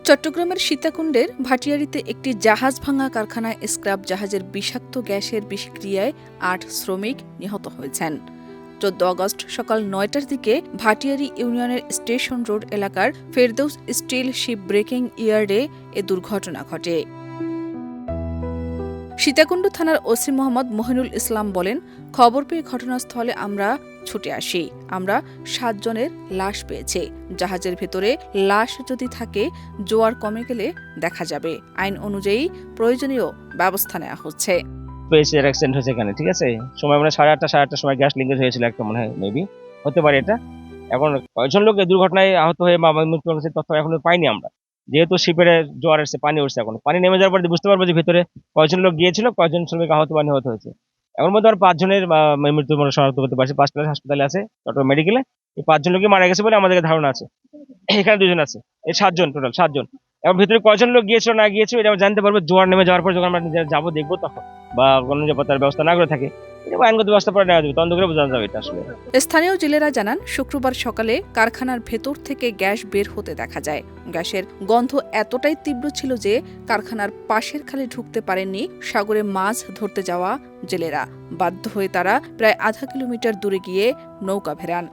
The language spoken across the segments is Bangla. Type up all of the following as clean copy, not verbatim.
চট্টগ্রামের সীতাকুণ্ডের ভাটিয়ারীতে একটি জাহাজ ভাঙা কারখানায় স্ক্র্যাপ জাহাজের বিষাক্ত গ্যাসের বিষক্রিয়ায় ৮ শ্রমিক নিহত হয়েছেন। ১৪ আগস্ট সকাল ৯টার দিকে ভাটিয়ারী ইউনিয়নের স্টেশন রোড এলাকার ফেরদৌস স্টিল শিপ ব্রেকিং ইয়ার্ডে এ দুর্ঘটনা ঘটে। সীতাকুণ্ড থানার ওসি মোহাম্মদ মহিনুল ইসলাম বলেন, খবর পেয়ে ঘটনাস্থলে আমরা ছুটে আসি। আমরা ৭ জনের লাশ পেয়েছি। জাহাজের ভেতরে লাশ যদি থাকে, জোয়ার কমে গেলে দেখা যাবে। আইন অনুযায়ী প্রয়োজনীয় ব্যবস্থা নেওয়া হচ্ছে। অ্যাক্সিডেন্ট হয়েছে এখানে, ঠিক আছে। সময় মানে 8:30 সময় গ্যাস লিকেজ হয়েছিল একটা, মনে হয় মেবি হতে পারে এটা। এখন কয়েকজন লোক এই দুর্ঘটনায় আহত হয়ে বা মৃত্যু হয়েছে তথ্য এখনো পাইনি আমরা, যেহেতু শিপের জোয়ার এসে পানি উঠছে। এখন পানি নেমে যাওয়ার পরে বুঝতে পারবো যে ভিতরে কয়েকজন লোক গিয়েছিল, কয়েকজন শ্রমিক আহত বা নিহত হয়েছে। এখন মধ্যে আর 5 জনের মৃত্যু শনাক্ত করতে পারছি। 5টা হাসপাতালে আছে, চট্টগ্রাম মেডিকেলে। এই 5 জন লোকই মারা গেছে বলে আমাদের ধারণা আছে। এখানে 2 জন আছে, এই 7 জন, টোটাল 7 জন। এবং ভিতরে কয়জন লোক গিয়েছিল না গিয়েছিল এটা আমরা জানতে পারবো জোয়ার নেমে যাওয়ার পর, যখন আমরা নিজেরা যাবো দেখবো তখন, বা কোনো নিরাপত্তার ব্যবস্থা না করে থাকে আইনগত ব্যবস্থা পরে নেওয়া যাবে, তদন্ত করে বোঝা যাবে এটা আসলে। স্থানীয় জেলেরা জানান, শুক্রবার সকালে কারখানার ভেতর থেকে গ্যাস বের হতে দেখা যায়। গ্যাসের গন্ধ এতটাই তীব্র ছিল যে কারখানার পাশের খালে ঢুকতে পারেননি সাগরে মাছ ধরতে যাওয়া জেলেরা। বাধ্য হয়ে তারা প্রায় আধা কিলোমিটার দূরে গিয়ে নৌকা ভেড়ান।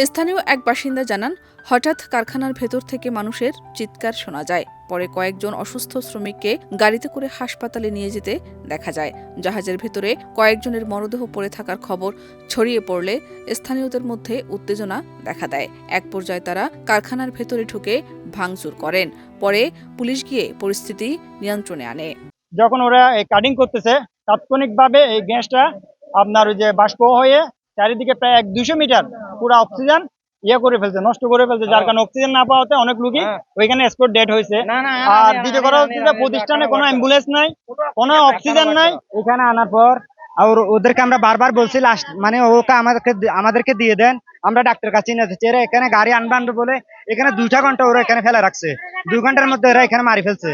স্থানীয় এক বাসিন্দা জানান, হঠাৎ কারখানার ভেতর থেকে মানুষের চিৎকার শোনা যায়। পরে কয়েকজন অসুস্থ শ্রমিককে গাড়িতে করে হাসপাতালে নিয়ে যেতে দেখা যায়। জাহাজের ভেতরে কয়েকজনের মরদেহ পড়ে থাকার খবর ছড়িয়ে পড়লে স্থানীয়দের মধ্যে উত্তেজনা দেখা দেয়। এক পর্যায়ে তারা কারখানার ভেতরে ঢুকে ভাঙচুর করেন। পরে পুলিশ গিয়ে পরিস্থিতি নিয়ন্ত্রণে আনে। যখন ওরা কাটিং করতেছে, তাৎক্ষণিকভাবে এই গ্যাসটা আপনার ওই যে বাষ্প হয়ে চারিদিকে প্রায় 100-200 মিটার পুরো অক্সিজেন করে ফেলছে, নষ্ট করে ফেলছে। যার কারণে অক্সিজেন না পাওয়াতে অনেক লোকই ওইখানে স্পট ডেড হয়েছে। আর দ্বিতীয় কথা হচ্ছে যে প্রতিষ্ঠানে কোনো অ্যাম্বুলেন্স নাই, কোনো অক্সিজেন নাই। এখানে আনার পর আর ওদেরকে আমরা বারবার বলছি, লাস্ট মানে ওকে আমাদেরকে দিয়ে দেন, আমরা ডাক্তার কাছে নিয়ে যাচ্ছি। এরা এখানে গাড়ি আনবে বলে এখানে 2টা ঘন্টা ওরা এখানে ফেলে রাখছে। 2 ঘন্টার মধ্যে এরা এখানে মারি ফেলছে।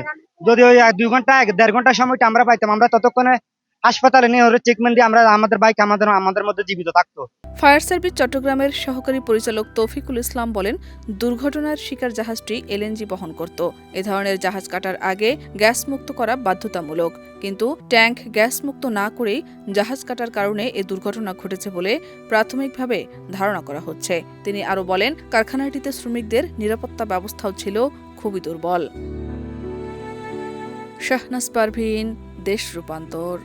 যদি ওই 2 ঘন্টা 1.5 ঘন্টা সময়টা আমরা পাইতাম, আমরা ততক্ষণে হাসপাতালে নিয়ে ওরা ট্রিটমেন্ট দিয়ে আমরা আমাদের বাইক আমাদের মধ্যে জীবিত থাকতো। ফায়ার সার্ভিস চট্টগ্রামের সহকারী পরিচালক তৌফিকুল ইসলাম বলেন, দুর্ঘটনার শিকার জাহাজটি এলএনজি বহন করত। এ ধরনের জাহাজ কাটার আগে গ্যাস মুক্ত করা বাধ্যতামূলক, কিন্তু ট্যাঙ্ক গ্যাস মুক্ত না করেই জাহাজ কাটার কারণে এ দুর্ঘটনা ঘটেছে বলে প্রাথমিকভাবে ধারণা করা হচ্ছে। তিনি আরও বলেন, কারখানাটিতে শ্রমিকদের নিরাপত্তা ব্যবস্থাও ছিল খুবই দুর্বল। শাহনাজ পারভীন, দেশ রূপান্তর।